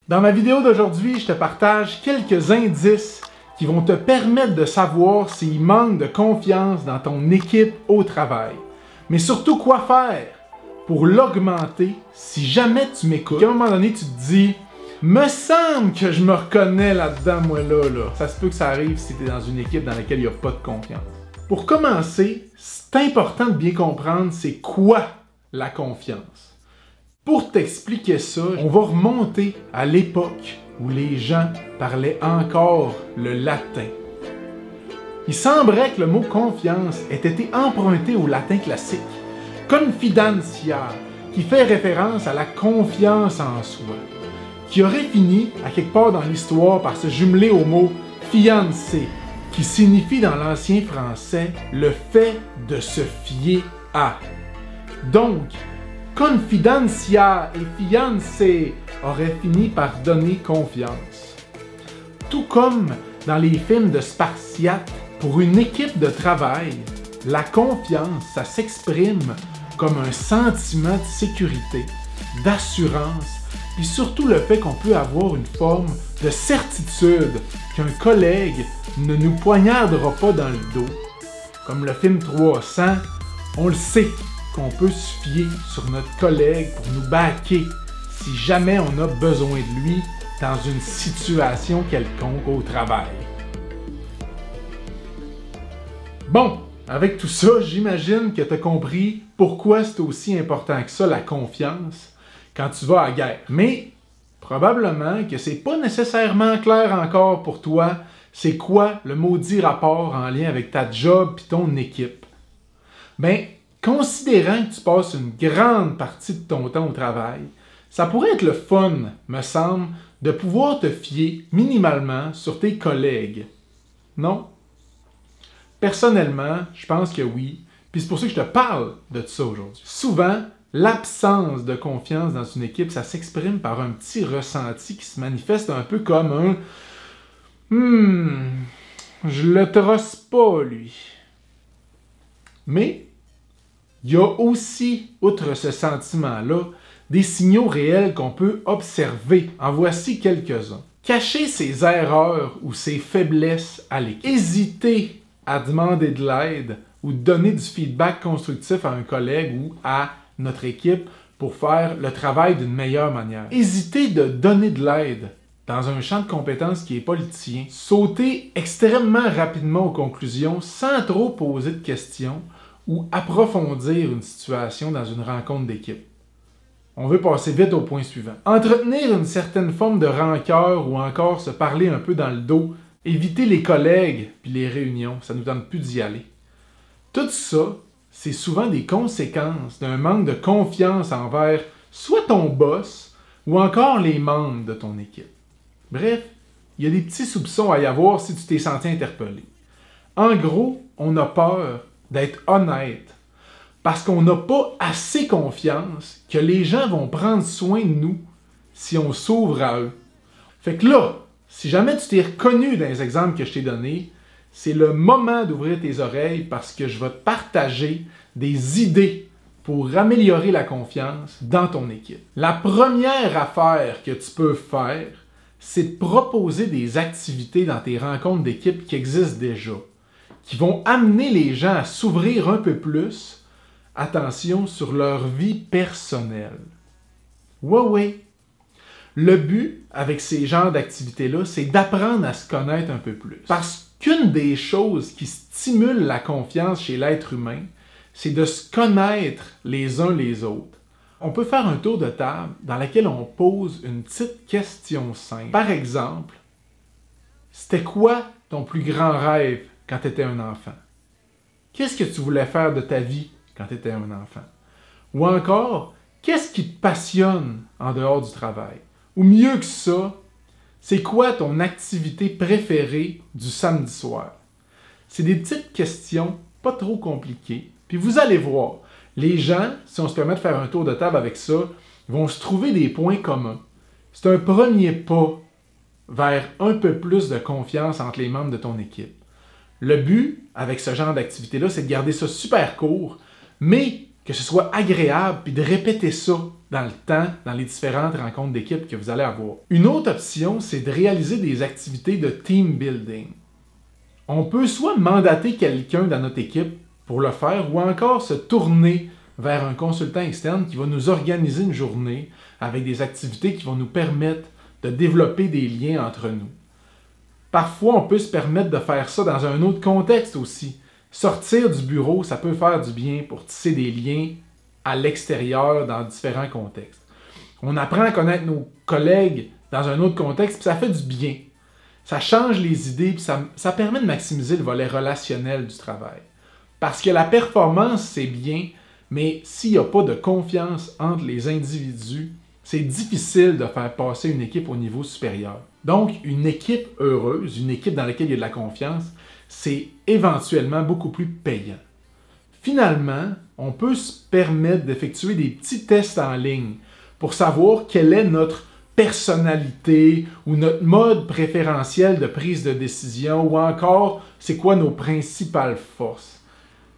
Dans ma vidéo d'aujourd'hui, je te partage quelques indices qui vont te permettre de savoir s'il manque de confiance dans ton équipe au travail. Mais surtout, quoi faire pour l'augmenter si jamais tu m'écoutes. À un moment donné, tu te dis « Me semble que je me reconnais là-dedans, moi là. » Ça se peut que ça arrive si tu es dans une équipe dans laquelle il n'y a pas de confiance. Pour commencer, c'est important de bien comprendre c'est quoi la confiance. Pour t'expliquer ça, on va remonter à l'époque où les gens parlaient encore le latin. Il semblerait que le mot confiance ait été emprunté au latin classique, confidentia, qui fait référence à la confiance en soi, qui aurait fini, à quelque part dans l'histoire, par se jumeler au mot fiancé, qui signifie dans l'ancien français le fait de se fier à. Donc, confidencia et fiancé auraient fini par donner confiance. Tout comme dans les films de Spartiate, pour une équipe de travail, la confiance, ça s'exprime comme un sentiment de sécurité, d'assurance, et surtout le fait qu'on peut avoir une forme de certitude qu'un collègue ne nous poignardera pas dans le dos. Comme le film 300, on le sait qu'on peut se fier sur notre collègue pour nous backer si jamais on a besoin de lui dans une situation quelconque au travail. Bon, avec tout ça, j'imagine que tu as compris pourquoi c'est aussi important que ça, la confiance, quand tu vas à la guerre. Mais probablement que c'est pas nécessairement clair encore pour toi c'est quoi le maudit rapport en lien avec ta job et ton équipe. Ben, considérant que tu passes une grande partie de ton temps au travail, ça pourrait être le fun, me semble, de pouvoir te fier minimalement sur tes collègues. Non? Personnellement, je pense que oui, puis c'est pour ça que je te parle de ça aujourd'hui. Souvent, l'absence de confiance dans une équipe, ça s'exprime par un petit ressenti qui se manifeste un peu comme un je le trosse pas, lui. Mais il y a aussi, outre ce sentiment-là, des signaux réels qu'on peut observer. En voici quelques-uns. Cacher ses erreurs ou ses faiblesses à l'équipe. Hésiter à demander de l'aide ou donner du feedback constructif à un collègue ou à notre équipe pour faire le travail d'une meilleure manière. Hésiter de donner de l'aide dans un champ de compétences qui n'est pas le tien. Sauter extrêmement rapidement aux conclusions sans trop poser de questions ou approfondir une situation dans une rencontre d'équipe. On veut passer vite au point suivant. Entretenir une certaine forme de rancœur ou encore se parler un peu dans le dos. Éviter les collègues puis les réunions, ça nous donne plus d'y aller. Tout ça, c'est souvent des conséquences d'un manque de confiance envers soit ton boss ou encore les membres de ton équipe. Bref, il y a des petits soupçons à y avoir si tu t'es senti interpellé. En gros, on a peur d'être honnête parce qu'on n'a pas assez confiance que les gens vont prendre soin de nous si on s'ouvre à eux. Fait que là, si jamais tu t'es reconnu dans les exemples que je t'ai donnés, c'est le moment d'ouvrir tes oreilles parce que je vais te partager des idées pour améliorer la confiance dans ton équipe. La première affaire que tu peux faire, c'est de proposer des activités dans tes rencontres d'équipe qui existent déjà, qui vont amener les gens à s'ouvrir un peu plus, attention, sur leur vie personnelle. Oui. Le but avec ces genres d'activités-là, c'est d'apprendre à se connaître un peu plus. Parce qu'une des choses qui stimule la confiance chez l'être humain, c'est de se connaître les uns les autres. On peut faire un tour de table dans lequel on pose une petite question simple. Par exemple, c'était quoi ton plus grand rêve quand tu étais un enfant? Qu'est-ce que tu voulais faire de ta vie quand tu étais un enfant? Ou encore, qu'est-ce qui te passionne en dehors du travail? Ou mieux que ça, c'est quoi ton activité préférée du samedi soir? C'est des petites questions pas trop compliquées. Puis vous allez voir, les gens, si on se permet de faire un tour de table avec ça, vont se trouver des points communs. C'est un premier pas vers un peu plus de confiance entre les membres de ton équipe. Le but, avec ce genre d'activité-là, c'est de garder ça super court, mais que ce soit agréable, puis de répéter ça dans le temps, dans les différentes rencontres d'équipe que vous allez avoir. Une autre option, c'est de réaliser des activités de team building. On peut soit mandater quelqu'un dans notre équipe pour le faire, ou encore se tourner vers un consultant externe qui va nous organiser une journée avec des activités qui vont nous permettre de développer des liens entre nous. Parfois, on peut se permettre de faire ça dans un autre contexte aussi. Sortir du bureau, ça peut faire du bien pour tisser des liens à l'extérieur dans différents contextes. On apprend à connaître nos collègues dans un autre contexte, puis ça fait du bien. Ça change les idées, puis ça permet de maximiser le volet relationnel du travail. Parce que la performance, c'est bien, mais s'il n'y a pas de confiance entre les individus, c'est difficile de faire passer une équipe au niveau supérieur. Donc, une équipe heureuse, une équipe dans laquelle il y a de la confiance, c'est éventuellement beaucoup plus payant. Finalement, on peut se permettre d'effectuer des petits tests en ligne pour savoir quelle est notre personnalité ou notre mode préférentiel de prise de décision ou encore c'est quoi nos principales forces.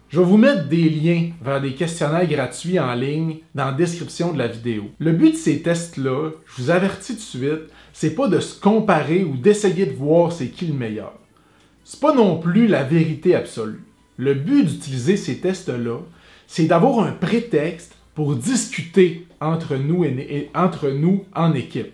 Je vais vous mettre des liens vers des questionnaires gratuits en ligne dans la description de la vidéo. Le but de ces tests-là, je vous avertis tout de suite, c'est pas de se comparer ou d'essayer de voir c'est qui le meilleur. C'est pas non plus la vérité absolue. Le but d'utiliser ces tests-là, c'est d'avoir un prétexte pour discuter entre nous en équipe.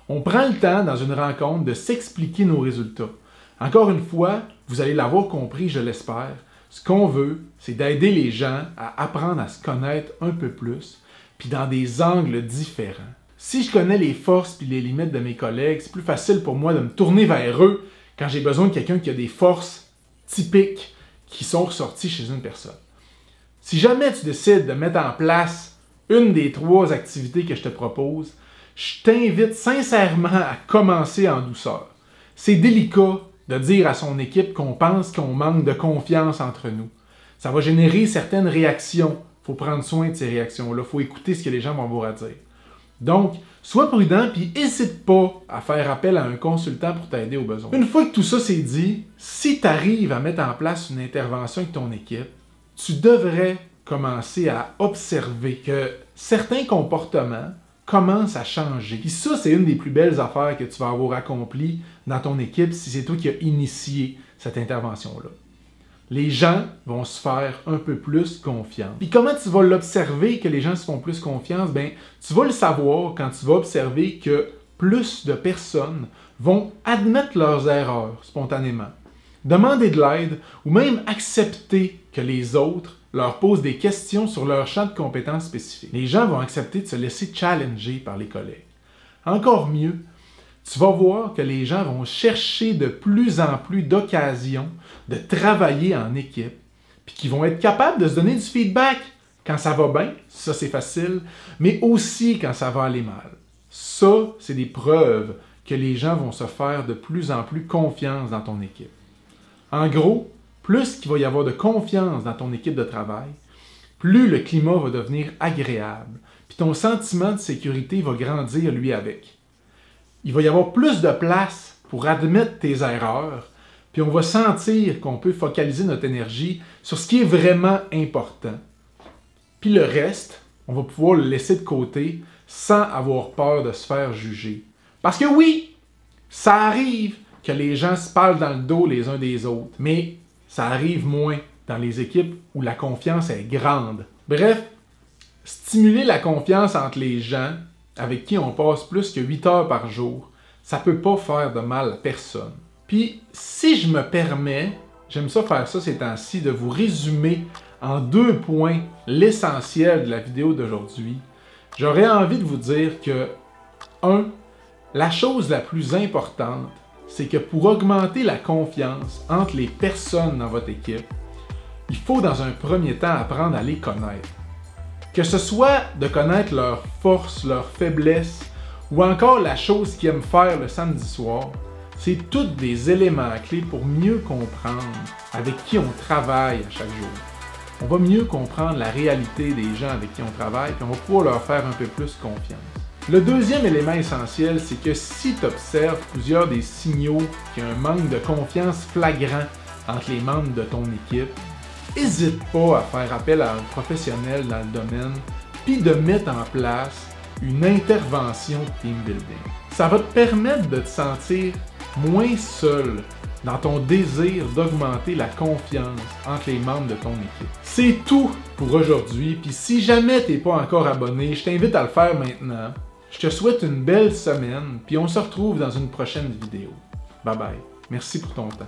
On prend le temps dans une rencontre de s'expliquer nos résultats. Encore une fois, vous allez l'avoir compris, je l'espère. Ce qu'on veut, c'est d'aider les gens à apprendre à se connaître un peu plus, puis dans des angles différents. Si je connais les forces et les limites de mes collègues, c'est plus facile pour moi de me tourner vers eux quand j'ai besoin de quelqu'un qui a des forces typiques qui sont ressorties chez une personne. Si jamais tu décides de mettre en place une des 3 activités que je te propose, je t'invite sincèrement à commencer en douceur. C'est délicat de dire à son équipe qu'on pense qu'on manque de confiance entre nous. Ça va générer certaines réactions. Il faut prendre soin de ces réactions-là. Il faut écouter ce que les gens vont avoir à dire. Donc, sois prudent puis n'hésite pas à faire appel à un consultant pour t'aider aux besoins. Une fois que tout ça c'est dit, si tu arrives à mettre en place une intervention avec ton équipe, tu devrais commencer à observer que certains comportements commencent à changer. Puis ça, c'est une des plus belles affaires que tu vas avoir accomplies dans ton équipe si c'est toi qui as initié cette intervention-là. Les gens vont se faire un peu plus confiance. Puis comment tu vas l'observer que les gens se font plus confiance? Ben, tu vas le savoir quand tu vas observer que plus de personnes vont admettre leurs erreurs spontanément, demander de l'aide ou même accepter que les autres leur posent des questions sur leur champ de compétences spécifiques. Les gens vont accepter de se laisser challenger par les collègues. Encore mieux, tu vas voir que les gens vont chercher de plus en plus d'occasions de travailler en équipe, puis qu'ils vont être capables de se donner du feedback quand ça va bien, ça c'est facile, mais aussi quand ça va aller mal. Ça, c'est des preuves que les gens vont se faire de plus en plus confiance dans ton équipe. En gros, plus qu'il va y avoir de confiance dans ton équipe de travail, plus le climat va devenir agréable, puis ton sentiment de sécurité va grandir lui avec. Il va y avoir plus de place pour admettre tes erreurs, puis on va sentir qu'on peut focaliser notre énergie sur ce qui est vraiment important. Puis le reste, on va pouvoir le laisser de côté sans avoir peur de se faire juger. Parce que oui, ça arrive que les gens se parlent dans le dos les uns des autres, mais ça arrive moins dans les équipes où la confiance est grande. Bref, stimuler la confiance entre les gens avec qui on passe plus que 8 heures par jour, ça peut pas faire de mal à personne. Puis, si je me permets, j'aime ça faire ça ces temps-ci, de vous résumer en 2 points l'essentiel de la vidéo d'aujourd'hui, j'aurais envie de vous dire que 1. La chose la plus importante, c'est que pour augmenter la confiance entre les personnes dans votre équipe, il faut dans un premier temps apprendre à les connaître. Que ce soit de connaître leurs forces, leurs faiblesses, ou encore la chose qu'ils aiment faire le samedi soir, c'est tous des éléments clés pour mieux comprendre avec qui on travaille à chaque jour. On va mieux comprendre la réalité des gens avec qui on travaille, puis on va pouvoir leur faire un peu plus confiance. Le deuxième élément essentiel, c'est que si tu observes plusieurs des signaux qu'il y a un manque de confiance flagrant entre les membres de ton équipe, n'hésite pas à faire appel à un professionnel dans le domaine, puis de mettre en place une intervention de team building. Ça va te permettre de te sentir moins seul dans ton désir d'augmenter la confiance entre les membres de ton équipe. C'est tout pour aujourd'hui, puis si jamais tu n'es pas encore abonné, je t'invite à le faire maintenant. Je te souhaite une belle semaine, puis on se retrouve dans une prochaine vidéo. Bye bye. Merci pour ton temps.